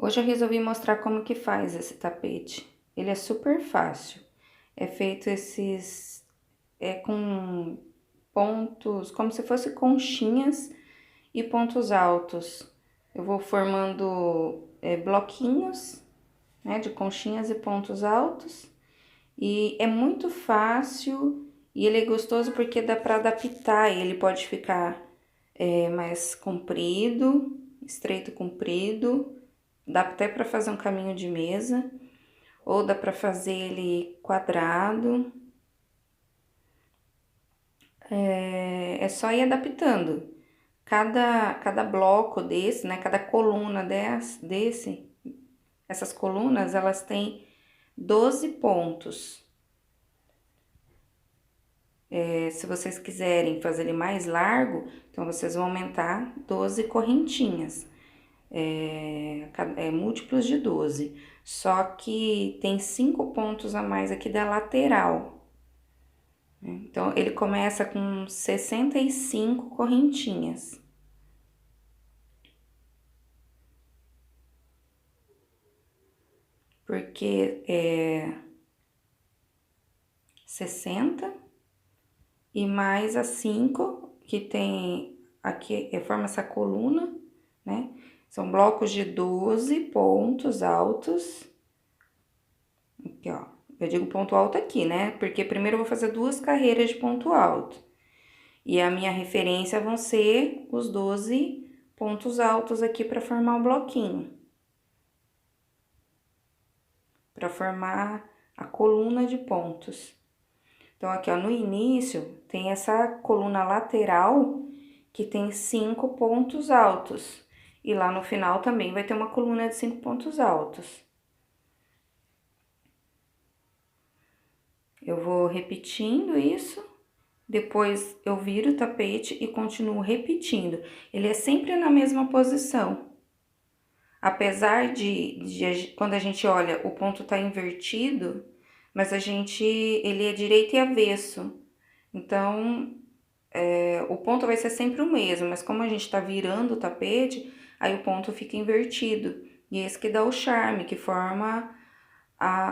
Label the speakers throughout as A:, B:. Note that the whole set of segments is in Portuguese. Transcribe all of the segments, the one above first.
A: Hoje eu resolvi mostrar como que faz esse tapete. Ele é super fácil. É feito com pontos, como se fosse conchinhas e pontos altos. Eu vou formando bloquinhos, né, de conchinhas e pontos altos. E é muito fácil e ele é gostoso porque dá para adaptar. Ele pode ficar mais comprido, estreito comprido. Dá até para fazer um caminho de mesa, ou dá para fazer ele quadrado. É só ir adaptando. Cada bloco desse, né? Cada coluna essas colunas, elas têm 12 pontos. Se vocês quiserem fazer ele mais largo, então vocês vão aumentar 12 correntinhas. Múltiplos de 12. Só que tem 5 pontos a mais aqui da lateral. Então, ele começa com 65 correntinhas. Porque é 60 e mais as 5 que tem aqui, forma essa coluna, né? São blocos de 12 pontos altos. Aqui, ó. Eu digo ponto alto aqui, né? Porque primeiro eu vou fazer 2 carreiras de ponto alto. E a minha referência vão ser os 12 pontos altos aqui para formar o bloquinho. Para formar a coluna de pontos. Então, aqui, ó, no início, tem essa coluna lateral que tem 5 pontos altos. E lá no final também vai ter uma coluna de 5 pontos altos. Eu vou repetindo isso, depois eu viro o tapete e continuo repetindo. Ele é sempre na mesma posição. Apesar de quando a gente olha, o ponto tá invertido, mas ele é direito e avesso. Então, o ponto vai ser sempre o mesmo, mas como a gente tá virando o tapete, aí o ponto fica invertido. E esse que dá o charme, que forma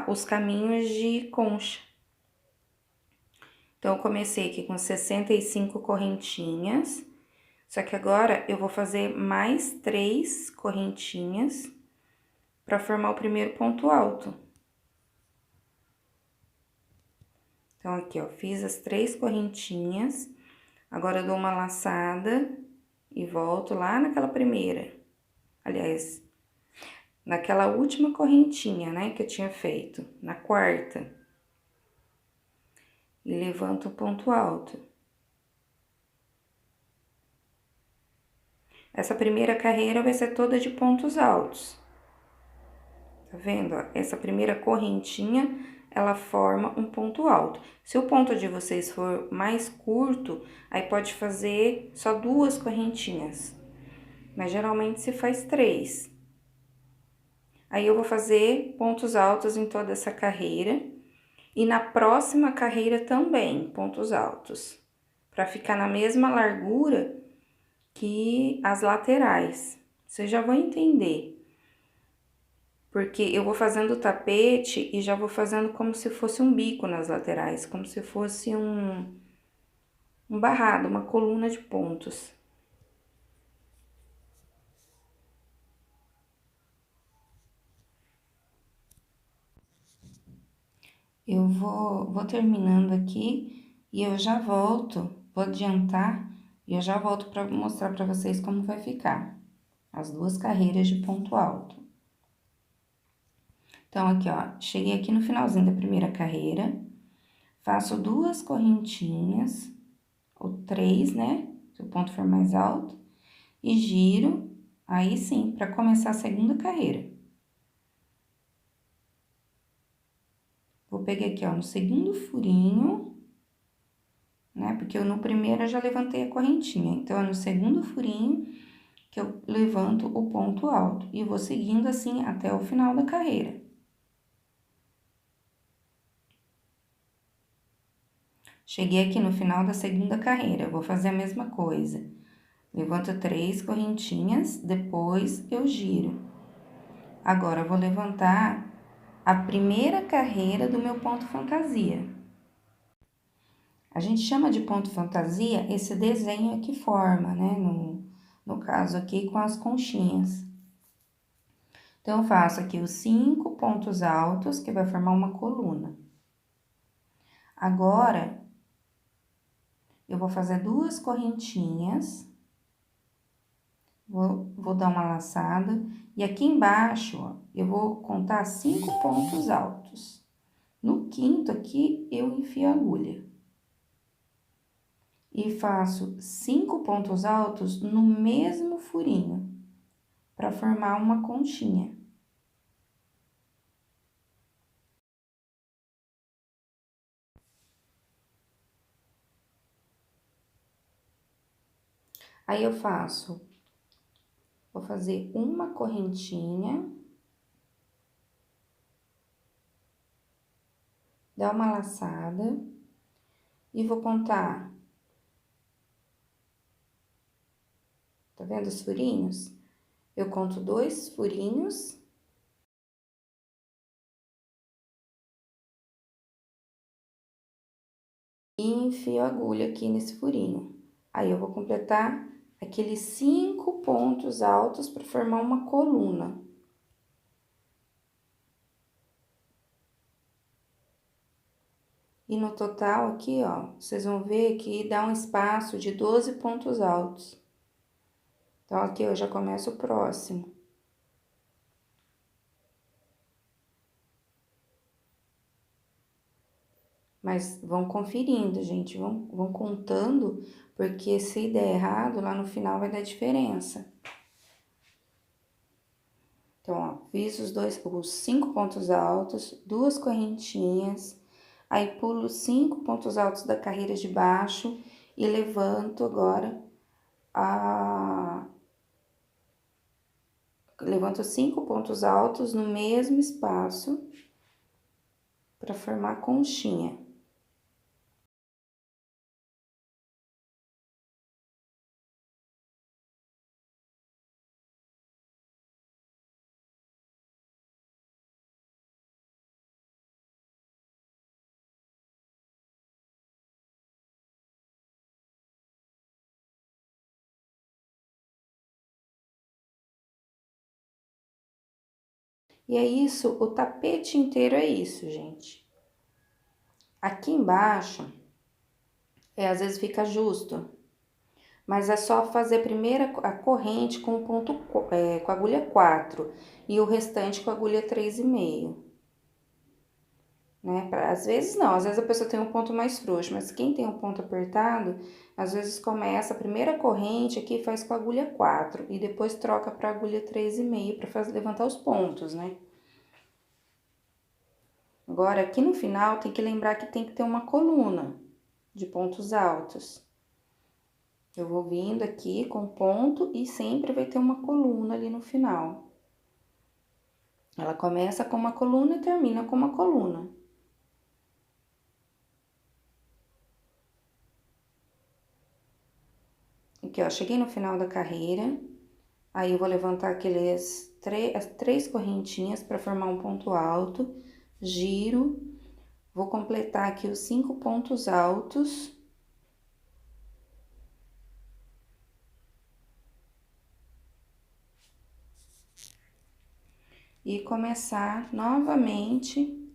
A: os caminhos de concha. Então, eu comecei aqui com 65 correntinhas, só que agora eu vou fazer mais 3 correntinhas para formar o primeiro ponto alto. Então, aqui, ó, fiz as 3 correntinhas, agora eu dou uma laçada e volto lá naquela primeira. Aliás, naquela última correntinha, né, que eu tinha feito, na quarta. E levanto o ponto alto. Essa primeira carreira vai ser toda de pontos altos. Tá vendo? Ó? Essa primeira correntinha, ela forma um ponto alto. Se o ponto de vocês for mais curto, aí pode fazer só 2 correntinhas. Mas geralmente se faz 3. Aí eu vou fazer pontos altos em toda essa carreira. E na próxima carreira também, pontos altos. Pra ficar na mesma largura que as laterais. Vocês já vão entender. Porque eu vou fazendo o tapete e já vou fazendo como se fosse um bico nas laterais, como se fosse um barrado, uma coluna de pontos. Eu vou terminando aqui e eu já volto, vou adiantar e eu já volto para mostrar para vocês como vai ficar as 2 carreiras de ponto alto. Então, aqui, ó, cheguei aqui no finalzinho da primeira carreira, faço 2 correntinhas, ou 3, né? Se o ponto for mais alto, e giro, aí sim, para começar a segunda carreira. Vou pegar aqui, ó, no segundo furinho, né? Porque no primeiro eu já levantei a correntinha, então, é no segundo furinho que eu levanto o ponto alto. E vou seguindo assim até o final da carreira. Cheguei aqui no final da segunda carreira, vou fazer a mesma coisa. Levanto 3 correntinhas, depois eu giro. Agora, eu vou levantar a primeira carreira do meu ponto fantasia. A gente chama de ponto fantasia esse desenho que forma, né? No caso aqui, com as conchinhas. Então, eu faço aqui os 5 pontos altos, que vai formar uma coluna. Agora, eu vou fazer 2 correntinhas. Vou dar uma laçada. E aqui embaixo, ó, eu vou contar 5 pontos altos. No quinto aqui, eu enfio a agulha. E faço 5 pontos altos no mesmo furinho, para formar uma conchinha. Aí, vou fazer uma correntinha, dar uma laçada e vou contar. Tá vendo os furinhos? Eu conto 2 furinhos. E enfio a agulha aqui nesse furinho. Aí, eu vou completar aqueles 5 pontos altos para formar uma coluna. E no total aqui, ó, vocês vão ver que dá um espaço de 12 pontos altos. Então, aqui eu já começo o próximo. Mas vão conferindo, gente, vão contando, porque se der errado, lá no final vai dar diferença. Então, ó, fiz os 5 pontos altos, 2 correntinhas, aí pulo 5 pontos altos da carreira de baixo e levanto agora levanto 5 pontos altos no mesmo espaço para formar a conchinha. E é isso, o tapete inteiro é isso, gente. Aqui embaixo, às vezes fica justo, mas é só fazer primeiro a corrente com com a agulha 4 e o restante com a agulha 3,5. Né? Às vezes não, às vezes a pessoa tem um ponto mais frouxo, mas quem tem um ponto apertado, às vezes começa a primeira corrente aqui faz com a agulha 4 e depois troca para a agulha 3,5 para levantar os pontos, né? Agora, aqui no final, tem que lembrar que tem que ter uma coluna de pontos altos. Eu vou vindo aqui com ponto e sempre vai ter uma coluna ali no final. Ela começa com uma coluna e termina com uma coluna. Aqui, ó, cheguei no final da carreira, aí eu vou levantar as 3 correntinhas para formar um ponto alto, giro, vou completar aqui os 5 pontos altos. E começar novamente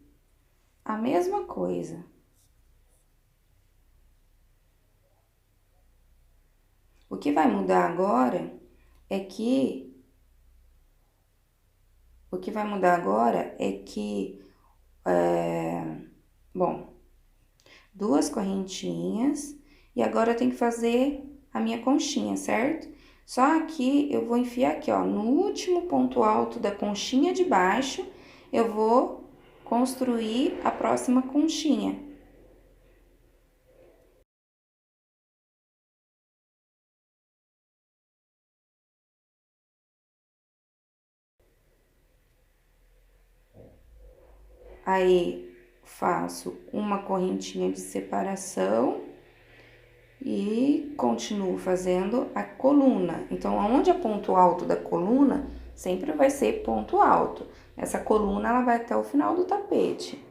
A: a mesma coisa. O que vai mudar agora é que bom, 2 correntinhas e agora eu tenho que fazer a minha conchinha, certo? Só que eu vou enfiar aqui, ó, no último ponto alto da conchinha de baixo, eu vou construir a próxima conchinha. Aí, faço uma correntinha de separação e continuo fazendo a coluna. Então, aonde é ponto alto da coluna, sempre vai ser ponto alto. Essa coluna, ela vai até o final do tapete.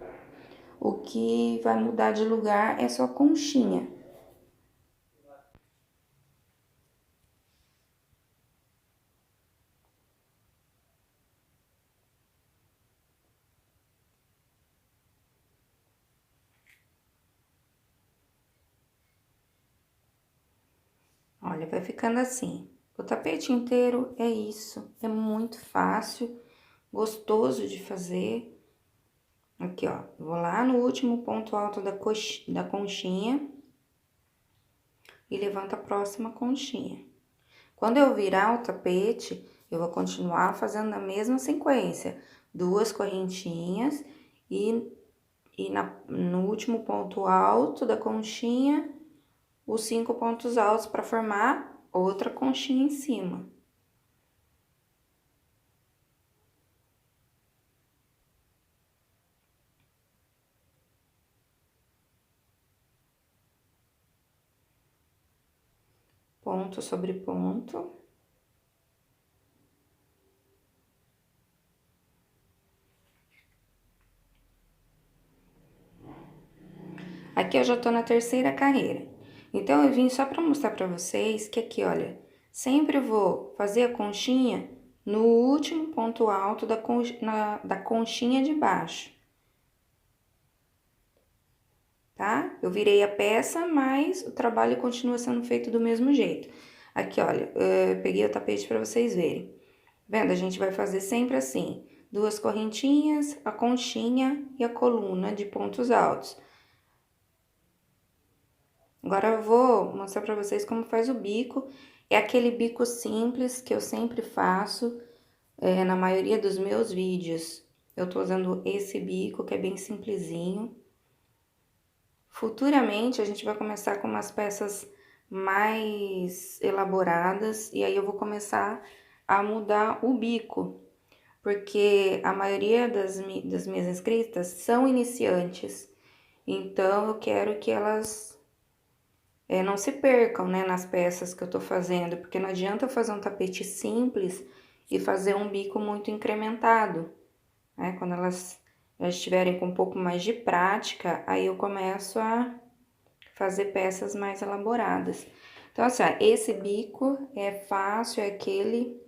A: O que vai mudar de lugar é só a conchinha. Olha, vai ficando assim. O tapete inteiro é isso, é muito fácil, gostoso de fazer. Aqui, ó, vou lá no último ponto alto da conchinha e levanto a próxima conchinha. Quando eu virar o tapete, eu vou continuar fazendo na mesma sequência. 2 correntinhas no último ponto alto da conchinha, os 5 pontos altos para formar outra conchinha em cima. Ponto sobre ponto. Aqui eu já tô na terceira carreira. Então, eu vim só para mostrar para vocês que aqui, olha, sempre vou fazer a conchinha no último ponto alto da conchinha de baixo. Tá? Eu virei a peça, mas o trabalho continua sendo feito do mesmo jeito. Aqui, olha, eu peguei o tapete para vocês verem. Vendo? A gente vai fazer sempre assim, 2 correntinhas, a conchinha e a coluna de pontos altos. Agora eu vou mostrar para vocês como faz o bico. É aquele bico simples que eu sempre faço, na maioria dos meus vídeos. Eu tô usando esse bico que é bem simplesinho. Futuramente a gente vai começar com umas peças mais elaboradas e aí eu vou começar a mudar o bico, porque a maioria das minhas inscritas são iniciantes, então eu quero que elas não se percam, né, nas peças que eu tô fazendo, porque não adianta eu fazer um tapete simples e fazer um bico muito incrementado, né, quando elas já estiverem com um pouco mais de prática, aí eu começo a fazer peças mais elaboradas. Então, assim, ó, esse bico é fácil, é aquele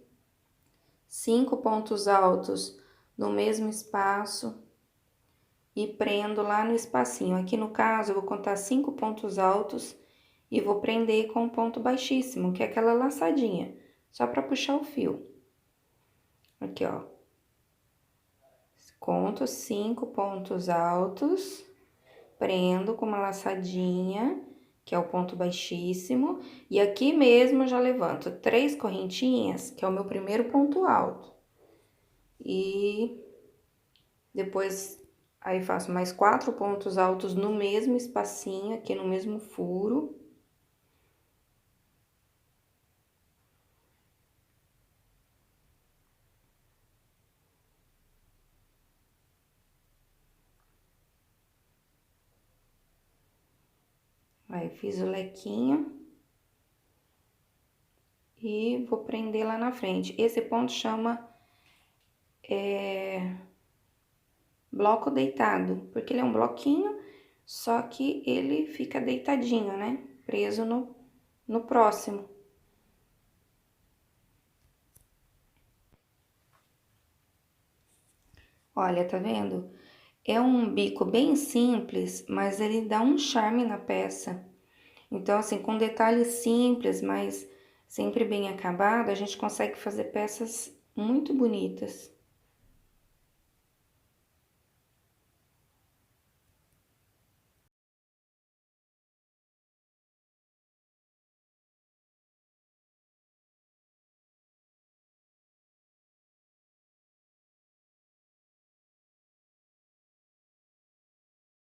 A: 5 pontos altos no mesmo espaço e prendo lá no espacinho. Aqui no caso, eu vou contar 5 pontos altos e vou prender com um ponto baixíssimo, que é aquela laçadinha, só para puxar o fio. Aqui, ó. Conto 5 pontos altos, prendo com uma laçadinha, que é o ponto baixíssimo, e aqui mesmo eu já levanto 3 correntinhas, que é o meu primeiro ponto alto. E depois aí faço mais 4 pontos altos no mesmo espacinho, aqui no mesmo furo. Aí, fiz o lequinho. E vou prender lá na frente. Esse ponto chama bloco deitado, porque ele é um bloquinho, só que ele fica deitadinho, né? Preso no próximo. Olha, tá vendo? É um bico bem simples, mas ele dá um charme na peça. Então, assim, com detalhes simples, mas sempre bem acabado, a gente consegue fazer peças muito bonitas.